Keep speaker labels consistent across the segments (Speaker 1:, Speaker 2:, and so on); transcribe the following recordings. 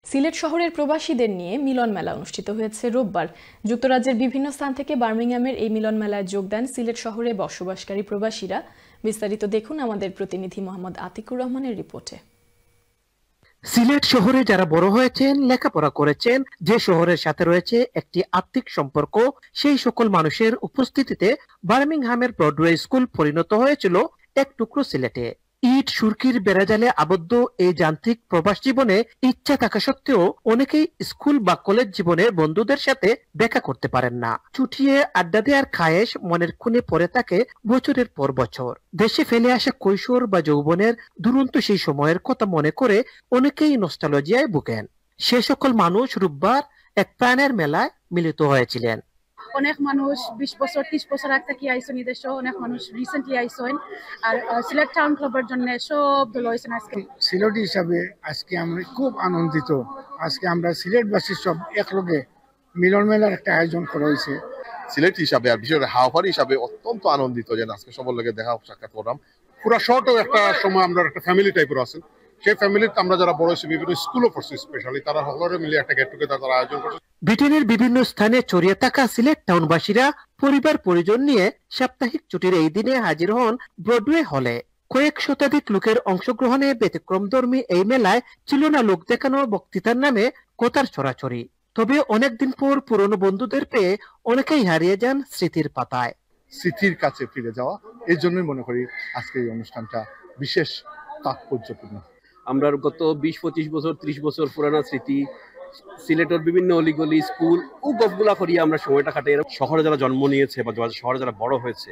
Speaker 1: সিলেট শহরের প্রবাসীদের নিয়ে মিলন মেলা অনুষ্ঠিত হয়েছে রোববার। যুক্তরাজ্যের বিভিন্ন স্থান থেকে বার্মিংহামের এই মিলন মেলায় যোগ দেন সিলেট শহরে বসবাসকারী প্রবাসীরা। বিস্তারিত দেখুন আমাদের প্রতিনিধি মোহাম্মদ আতিকুর রহমানের রিপোর্টে।
Speaker 2: সিলেট শহরে যারা বড় হয়েছেন, লেখাপড়া করেছেন, যে শহরের সাথে রয়েছে একটি আত্মিক সম্পর্ক, সেই সকল মানুষের উপস্থিতিতে বার্মিংহামের ব্রডওয়ে স্কুল পরিণত হয়েছিল এক টুকরো সিলেটে। ইট সুরকির বেড়াজালে আবদ্ধ এই যান্ত্রিক প্রবাস জীবনে ইচ্ছা থাকা সত্ত্বেও অনেকেই স্কুল বা কলেজ জীবনের বন্ধুদের সাথে দেখা করতে পারেন না। চুটিয়ে আড্ডা দেওয়ার খায়েশ মনের কোণে পড়ে থাকে বছরের পর বছর। দেশে ফেলে আসা কৈশোর বা যৌবনের দুরন্ত সেই সময়ের কথা মনে করে অনেকেই নস্টালজিয়ায় ভুগেন। সে সকল মানুষ রোববার এক প্রাণের মেলায় মিলিত হয়েছিলেন।
Speaker 3: অনেক মানুষ 20 বছর 30 বছর আগে থেকে আইসন এই দেশে, অনেক মানুষ রিসেন্টলি আইসন। আর সিলেট টাউন ক্লাবের জন্য সব দল হয়েছেন। আজকে
Speaker 4: সিলেটি হিসাবে আজকে আমরা খুব আনন্দিত। আজকে আমরা সিলেটবাসী সব একলগে মিলন মেলার একটা আয়োজন করা হয়েছে।
Speaker 5: সিলেট হিসাবে আর বিশেষ করে হাওড়া হিসাবে অত্যন্ত আনন্দিত যে আজকে সবার লগে দেখা সাক্ষাৎ করলাম। পুরো শর্টও একটা সময় আমরা একটা ফ্যামিলি টাইপের আছেন, সেই ফ্যামিলিতে আমরা যারা বড় হয়েছি বিভিন্ন স্কুলও পড়ছি, স্পেশালি তারা সকলে মিলে একটা গেট টুগেদার তারা আয়োজন করছে।
Speaker 2: ব্রিটেনের বিভিন্ন স্থানে ছড়িয়ে থাকা সিলেট টাউনবাসীরা পরিবার পরিজন নিয়ে সাপ্তাহিক ছুটির এই দিনে হাজির হন ব্রডওয়ে হলে। কয়েক শতাধিক লোকের অংশগ্রহণে ব্যতিক্রমধর্মী এই মেলায় ছিল না লোক দেখানো বক্তৃতার নামে কথার ছড়াছড়ি। তবে অনেকদিন পর পুরনো বন্ধুদের পেয়ে অনেকেই হারিয়ে যান স্মৃতির পাতায়।
Speaker 5: স্মৃতির কাছে ফিরে যাওয়া, এই জন্যই মনে করি আজকে এই অনুষ্ঠানটা বিশেষ তাৎপর্যপূর্ণ।
Speaker 6: আমরা গত 20-25 বছর 30 বছর পুরানো স্মৃতি, সিলেটের বিভিন্ন অলিগলি স্কুল ও গপগুলা করিয়ে আমরা সময়টা কাটাই। শহরে যারা জন্ম নিয়েছে বা শহরে যারা বড় হয়েছে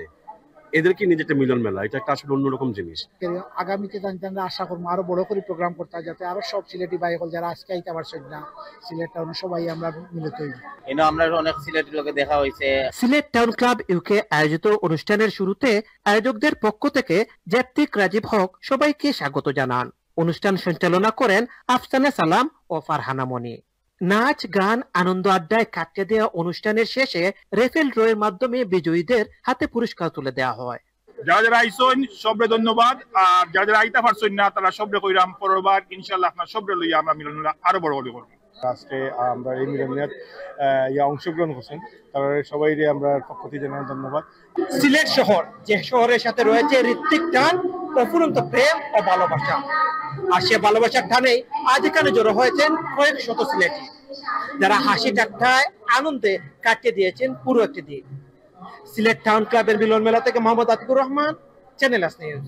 Speaker 6: এদেরকে নিজে একটা মিলন মেলা, এটা একটা আসলে অন্যরকম জিনিস।
Speaker 4: আগামীতে আমরা আশা করবো আরো বড় করে প্রোগ্রাম করতে, যাতে আরো সব সিলেটি ভাই হল যারা আজকে আইতে পারছেন না সিলেট টাউনে সবাই আমরা মিলিত হই।
Speaker 7: আমরা অনেক সিলেটি লোকে দেখা হয়েছে।
Speaker 2: সিলেট টাউন ক্লাব ইউকে আয়োজিত অনুষ্ঠানের শুরুতে আয়োজকদের পক্ষ থেকে জ্যাপ্তিক রাজীব হক সবাইকে স্বাগত জানান। অনুষ্ঠান সঞ্চালনা করেন আফসানা সালাম ও ফারহানা মনি। নাচ গান আনন্দ আড্ডায় কাটিয়ে দেওয়া অনুষ্ঠানের শেষে রেফেল ড্রয়ের মাধ্যমে বিজয়ীদের হাতে পুরস্কার তুলে দেওয়া হয়।
Speaker 8: যারা যারা আইসন সবরে ধন্যবাদ, আর যারা যারা আইতা পারছেন না তারা সবরে কইরাম পরবার ইনশাআল্লাহ আপনার সবরে লইয়া আমরা মিলন মেলা আরো বড় করে করব।
Speaker 5: আজকে আমরা এই মিলন মেলায় অংশগ্রহণ করছেন, তারা সবাই আমরা পক্ষ থেকে জানাই ধন্যবাদ।
Speaker 2: সিলেট শহর, যে শহরের সাথে রয়েছে ঋত্বিক টান, প্রফুল্ল প্রেম ও ভালোবাসা, আর সে ভালোবাসার টানেই আজ এখানে জড়ো হয়েছেন কয়েক শত সিলেটি, যারা হাসি ঠাট্টায় আনন্দে কাটিয়ে দিয়েছেন পুরো একটি দিন। সিলেট টাউন ক্লাবের মিলন মেলা থেকে মোহাম্মদ আতিকুর রহমান, চ্যানেল আস নিউজ।